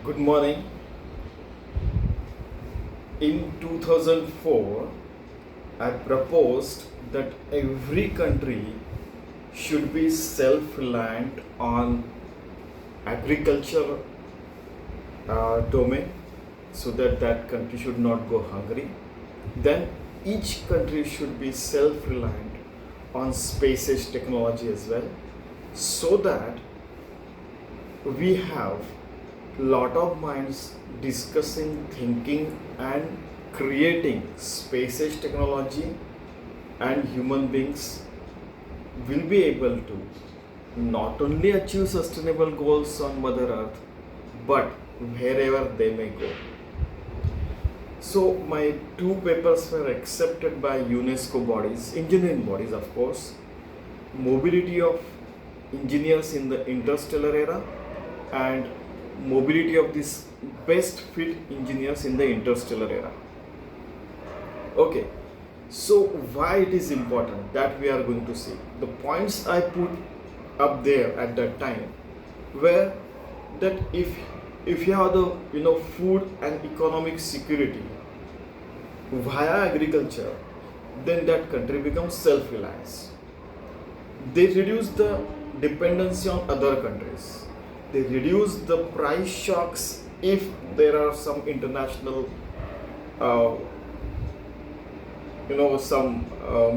Good morning. In 2004, I proposed that every country should be self reliant on agriculture domain so that that country should not go hungry. Then each country should be self reliant on space age technology as well so that we have lot of minds discussing, thinking, and creating space age technology, and human beings will be able to not only achieve sustainable goals on Mother Earth but wherever they may go. So, my two papers were accepted by UNESCO bodies, engineering bodies, of course. Mobility of engineers in the interstellar era and mobility of these best fit engineers in the interstellar era. Okay, so why it is important that we are going to see. The points I put up there at that time were that if you have the food and economic security via agriculture, then that country becomes self-reliance. They reduce the dependency on other countries. They reduce the price shocks if there are some international, uh, some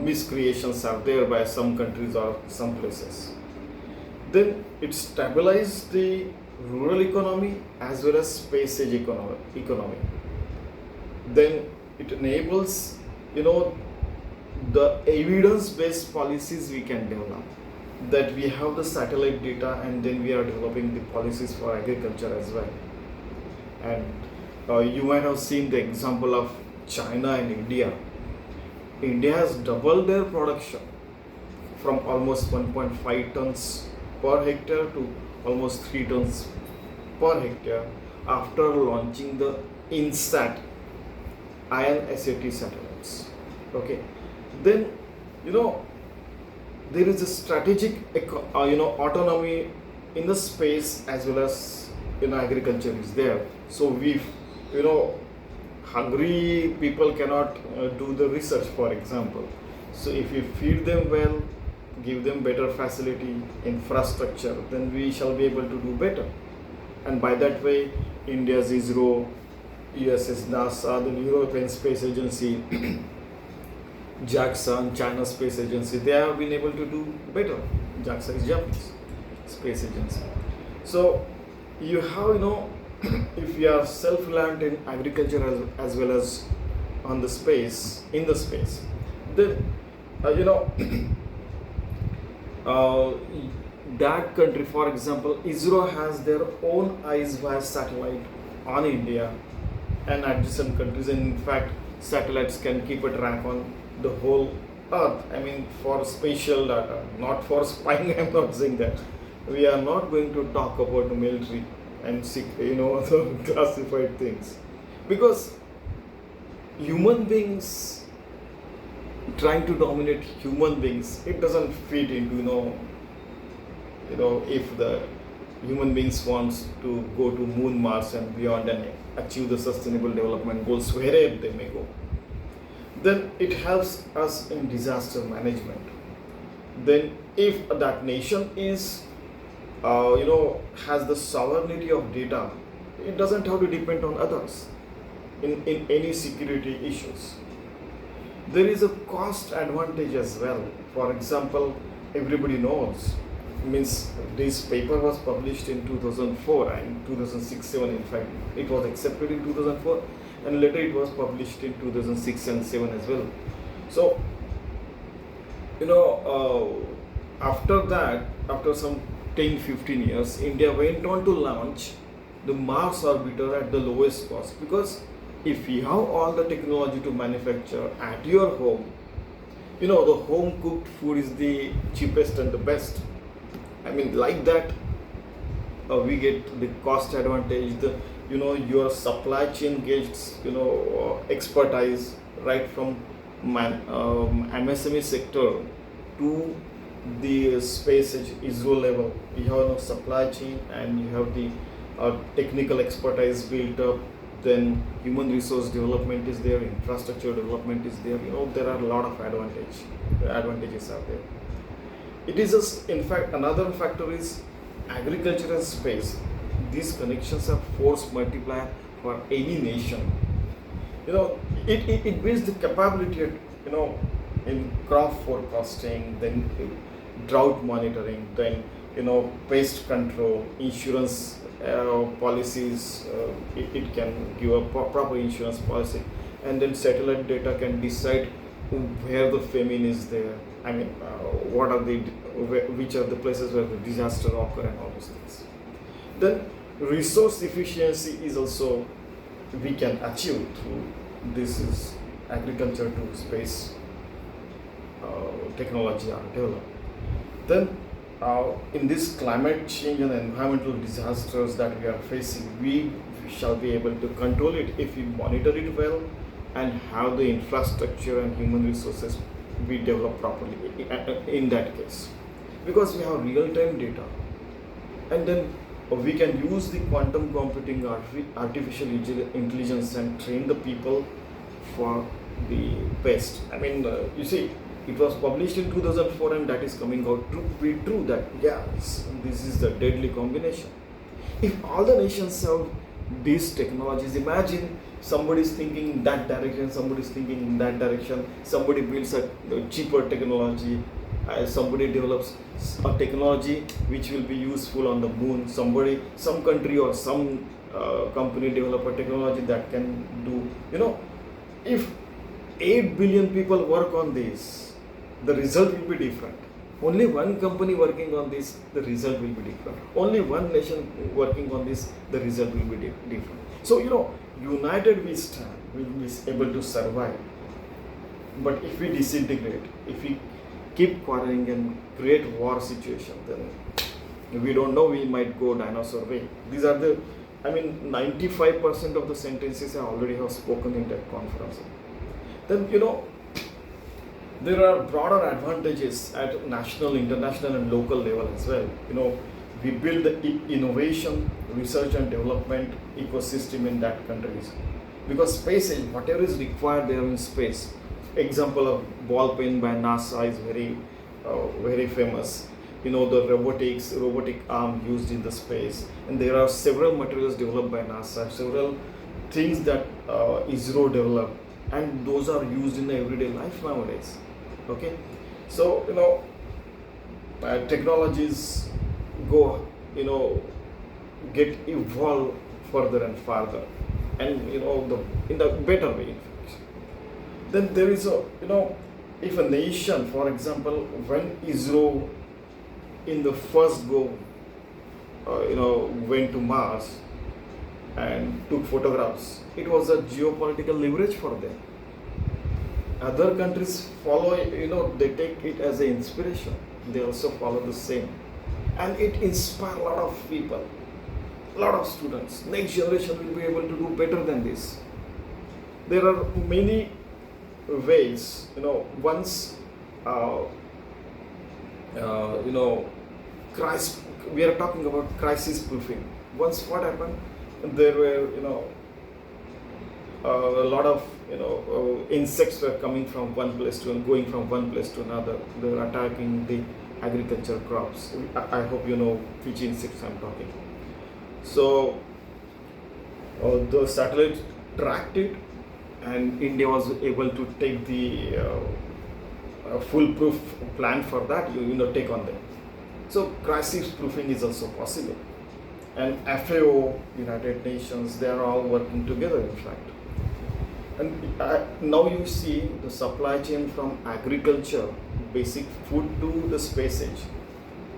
miscreations are there by some countries or some places. Then it stabilizes the rural economy as well as space age economy. Then it enables, the evidence-based policies we can develop, that we have the satellite data and then we are developing the policies for agriculture as well. And you might have seen the example of China and India. India has doubled their production from almost 1.5 tons per hectare to almost 3 tons per hectare after launching the INSAT iron SAT satellites. Okay, then there is a strategic autonomy in the space as well as agriculture is there. So we hungry people cannot do the research, for example. So if we feed them well, give them better facility, infrastructure, then we shall be able to do better. And by that way, India's ISRO, US's NASA, the European Space Agency, JAXA and China Space Agency, they have been able to do better. JAXA is Japanese Space Agency. So you have, if you are self-reliant in agriculture as well as on the space, in the space, then that country, for example, ISRO has their own eyes via satellite on India and adjacent countries. And in fact, satellites can keep a track on the whole Earth. I mean, for spatial data, not for spying. I'm not saying that. We are not going to talk about the military and the classified things, because human beings trying to dominate human beings, it doesn't fit into if the human beings wants to go to moon, Mars and beyond and achieve the sustainable development goals wherever they may go, then it helps us in disaster management. Then if that nation is has the sovereignty of data, it doesn't have to depend on others in any security issues. There is a cost advantage as well. For example, everybody knows, means this paper was published in 2004 and 2006-7. In fact, it was accepted in 2004 and later it was published in 2006 and 7 as well. So after that, after some 10-15 years, India went on to launch the Mars orbiter at the lowest cost, because if you have all the technology to manufacture at your home, the home cooked food is the cheapest and the best. I mean, like that, we get the cost advantage. The your supply chain gets expertise right from MSME sector to the space ISRO level. You have supply chain and you have the technical expertise built up, then human resource development is there, infrastructure development is there. There are a lot of advantages are there. It is just, in fact, another factor is agriculture and space. These connections are force multiplier for any nation. It builds the capability, in crop forecasting, then drought monitoring, then pest control, insurance policies. It can give a proper insurance policy, and then satellite data can decide where the famine is there. I mean, what are the which are the places where the disaster occur and all those things. Then resource efficiency is also we can achieve through this is agriculture to space technology are developed. Then in this climate change and environmental disasters that we are facing, we shall be able to control it if we monitor it well and have the infrastructure and human resources be developed properly in that case, because we have real-time data, and then we can use the quantum computing, artificial intelligence, and train the people for the best. I mean, you see, it was published in 2004, and that is coming out to be true that yes, this is the deadly combination. If all the nations have these technologies, imagine somebody is thinking in that direction, somebody is thinking in that direction, somebody builds a cheaper technology, somebody develops a technology which will be useful on the moon, some country or some company develop a technology that can do, if 8 billion people work on this, the result will be different. Only one company working on this, the result will be different. Only one nation working on this, the result will be different. So, united we stand, we will be able to survive. But if we disintegrate, if we keep quarreling and create war situation, then we don't know, we might go dinosaur way. These are 95% of the sentences I already have spoken in that conference. Then, there are broader advantages at national, international, and local level as well. We build the innovation, research and development ecosystem in that countries, because space is whatever is required there in space. Example of ball pen by NASA is very famous. The robotic arm used in the space, and there are several materials developed by NASA, several things that ISRO developed, and those are used in the everyday life nowadays. Okay, so technologies go, get evolved further and further, and in the better way, in fact. Then there is if a nation, for example, when ISRO in the first go, went to Mars and took photographs, it was a geopolitical leverage for them. Other countries follow, they take it as an inspiration. They also follow the same. And it inspires a lot of people, a lot of students. Next generation will be able to do better than this. There are many ways, once, we are talking about crisis proofing. Once what happened, there were, a lot of insects were coming from one place to and going from one place to another. They were attacking the agricultural crops. I hope you know which insects I'm talking. So the satellite tracked it, and India was able to take the foolproof plan for that. Take on them. So crisis proofing is also possible, and FAO, United Nations, they are all working together, in fact. And now you see the supply chain from agriculture, basic food, to the space age,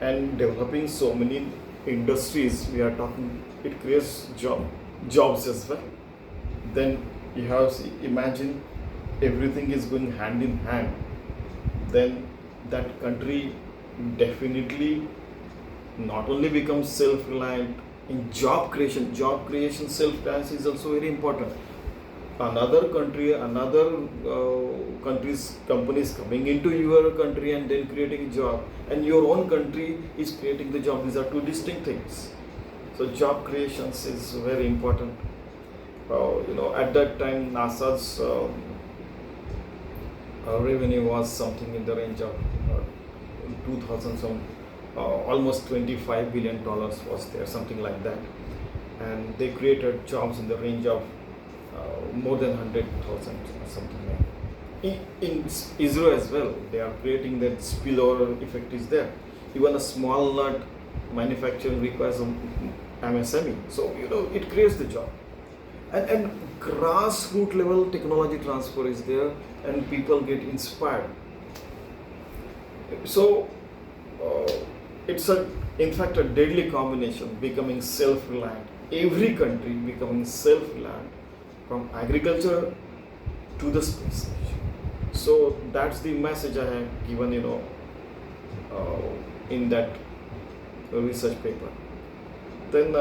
and developing so many industries. We are talking, it creates jobs as well. Then you have imagine everything is going hand in hand. Then that country definitely not only becomes self-reliant in job creation. Job creation, self-reliance is also very important. Another country's companies coming into your country and then creating a job, and your own country is creating the job. These are two distinct things. So job creations is very important. At that time, NASA's revenue was something in the range of 2000, some almost $25 billion was there, something like that. And they created jobs in the range of more than 100,000 or something like that. In Israel as well, they are creating that spillover effect is there. Even a small nut manufacturing requires a MSME. So, it creates the job. And grassroots level technology transfer is there and people get inspired. So, it's in fact a deadly combination, becoming self-reliant. Every country becoming self-reliant from agriculture to the space age. So that's the message I have given, in that research paper. Then,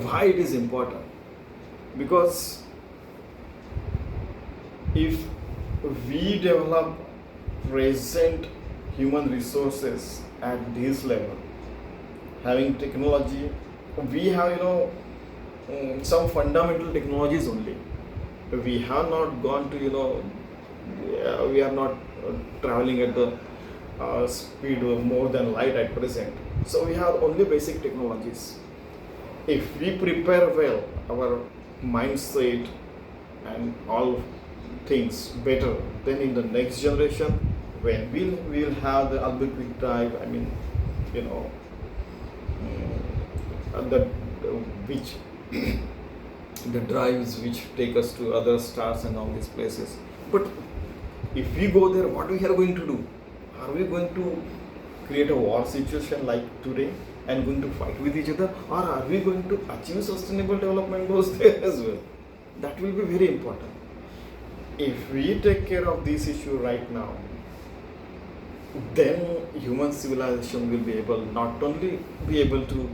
why it is important? Because if we develop present human resources at this level, having technology, we have, some fundamental technologies only. We have not gone to, we are not traveling at the speed of more than light at present. So we have only basic technologies. If we prepare well our mindset and all things better, then in the next generation, when we'll have the algorithmic drive, the which the drives which take us to other stars and all these places. But if we go there, what we are going to do? Are we going to create a war situation like today and going to fight with each other, or are we going to achieve sustainable development goals there as well? That will be very important. If we take care of this issue right now, then human civilization will be able not only be able to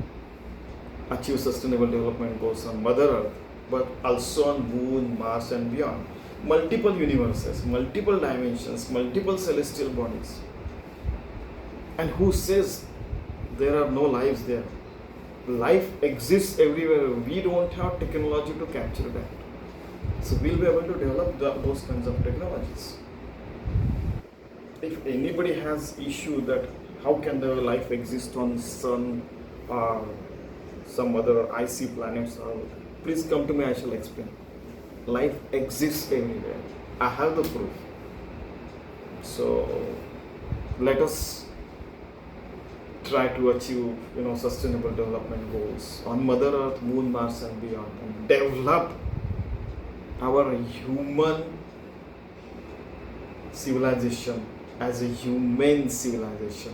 achieve sustainable development goals on Mother Earth, but also on Moon, Mars and beyond. Multiple universes, multiple dimensions, multiple celestial bodies. And who says there are no lives there? Life exists everywhere. We don't have technology to capture that. So we'll be able to develop those kinds of technologies. If anybody has issue that how can the life exist on Sun or some other icy planets, please come to me, I shall explain. Life exists everywhere. I have the proof. So let us try to achieve, sustainable development goals on Mother Earth, Moon, Mars and beyond, and develop our human civilization as a humane civilization,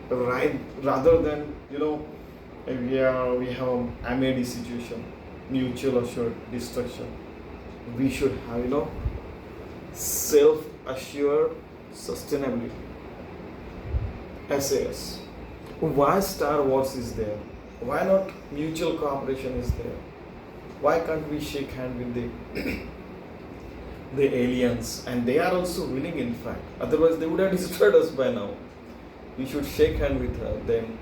right? Rather than, we have a MAD situation, mutual assured destruction. We should have, self-assured sustainability. SAS. Why Star Wars is there? Why not mutual cooperation is there? Why can't we shake hand with the aliens? And they are also willing, in fact. Otherwise, they would have destroyed us by now. We should shake hand with them,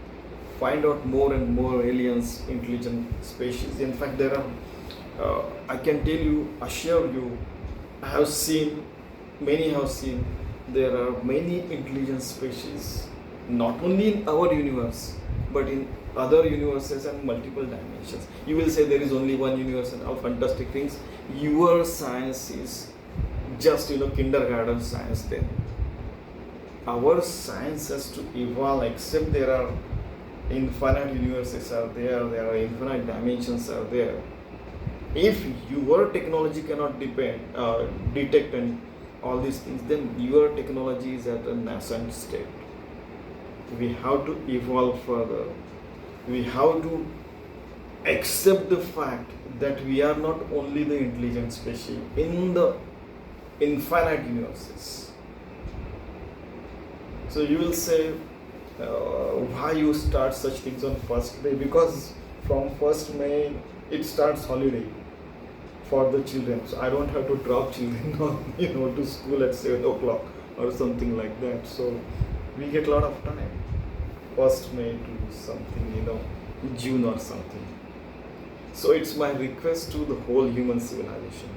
find out more and more aliens, intelligent species. In fact, there are, I can tell you, assure you, many have seen, there are many intelligent species, not only in our universe, but in other universes and multiple dimensions. You will say there is only one universe and all fantastic things. Your science is just, kindergarten science then. Our science has to evolve, except there are infinite universes are there are infinite dimensions are there. If your technology cannot detect and all these things, then your technology is at a nascent state. We have to evolve further. We have to accept the fact that we are not only the intelligent species in the infinite universes. So you will say, why you start such things on 1st May? Because from 1st May it starts holiday for the children. So I don't have to drop children to school at 7 o'clock or something like that. So we get a lot of time. 1st May to something, June or something. So it's my request to the whole human civilization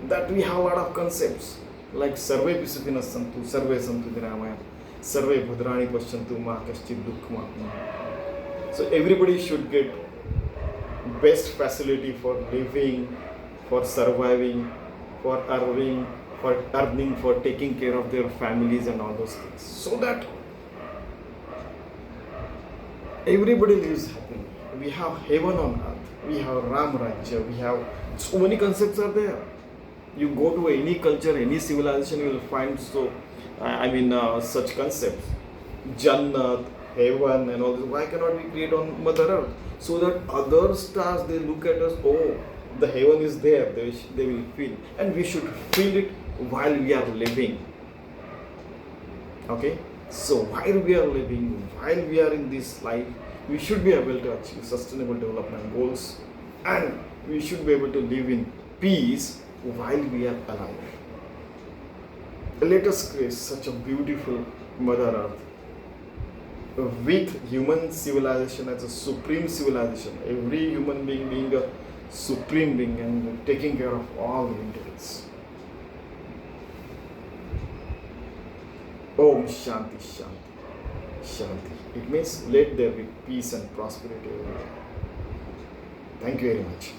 that we have a lot of concepts like Sarve Pisupina Santu, Sarve Santu Dinamaya, Sarve Bhadrani Pashantu Ma Kaschid Dukkma. So everybody should get best facility for living, for surviving, for earning, for taking care of their families and all those things. So that everybody lives happily. We have heaven on earth. We have Ram Rajya. We have so many concepts are there. You go to any culture, any civilization, you will find such concepts. Jannat, heaven, and all this. Why cannot we create on Mother Earth? So that other stars they look at us. Oh, the heaven is there. They will feel, and we should feel it while we are living. Okay. So while we are living, while we are in this life, we should be able to achieve sustainable development goals, and we should be able to live in peace while we are alive. Let us create such a beautiful Mother Earth with human civilization as a supreme civilization. Every human being a supreme being and taking care of all the entities. Om Shanti Shanti Shanti. It means let there be peace and prosperity everywhere. Thank you very much.